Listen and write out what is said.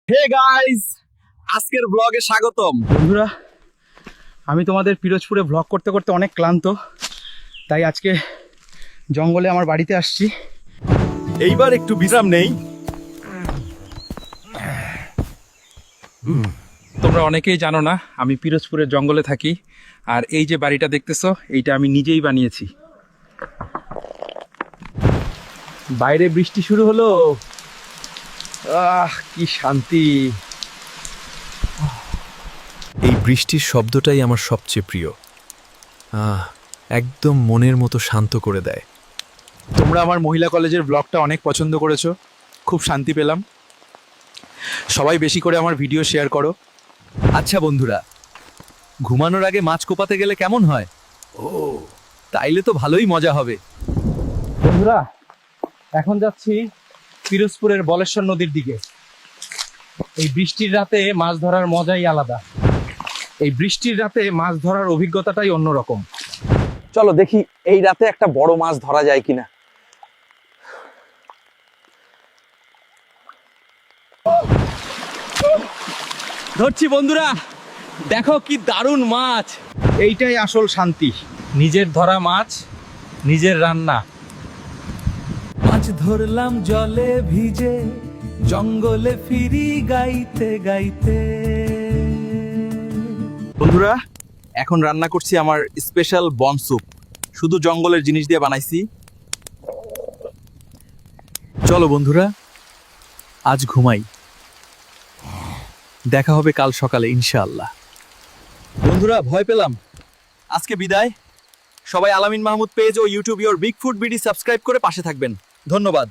Hey guys, আজকের ব্লগে স্বাগতম। বন্ধুরা, আমি তোমাদের পিরোজপুরে ব্লগ করতে করতে অনেক ক্লান্ত, তাই আজকে জঙ্গলে আমার বাড়িতে আসছি। এইবার একটু বিশ্রাম নেই। তোমরা অনেকেই জানো না, আমি পিরোজপুরের জঙ্গলে থাকি। আর এই যে বাড়িটা দেখতেছো, এইটা আমি নিজেই বানিয়েছি। বাইরে বৃষ্টি শুরু হলো। কি শান্তি। এই বৃষ্টির শব্দটাই আমার সবচেয়ে প্রিয়। একদম মনের মতো শান্ত করে দেয়। তোমরা আমার মহিলা কলেজের ব্লগটা অনেক পছন্দ করেছো, খুব শান্তি পেলাম। সবাই বেশি করে আমার ভিডিও শেয়ার করো। আচ্ছা বন্ধুরা, ঘুমানোর আগে মাছ কোপাতে গেলে কেমন হয়? তাইলে তো ভালোই মজা হবে। বন্ধুরা, এখন যাচ্ছি পিরোজপুরের বলেশ্বর নদীর দিকে। এই বৃষ্টির রাতে মাছ ধরার মজাই আলাদা। এই বৃষ্টির রাতে মাছ ধরার অভিজ্ঞতাটাই অন্যরকম। চলো দেখি এই রাতে একটা বড় মাছ ধরা যায় কিনা। ধরছি বন্ধুরা, দেখো কি দারুণ মাছ। এইটাই আসল শান্তি, নিজের ধরা মাছ, নিজের রান্না। মাছ ধরলাম জলে ভিজে, জঙ্গলে ফিরি গাইতে গাইতে। বন্ধুরা, এখন রান্না করছি আমার স্পেশাল বন স্যুপ। শুধু জঙ্গলের জিনিস দিয়ে বানাইছি। চলো বন্ধুরা, আজ ঘুমাই। দেখা হবে কাল সকালে ইনশাআল্লাহ। বন্ধুরা, ভয় পেলাম। আজকে বিদায়। সবাই আলামিন মাহমুদ পেজ ও YouTube Your Big Food BD subscribe করে পাশে থাকবেন। ধন্যবাদ।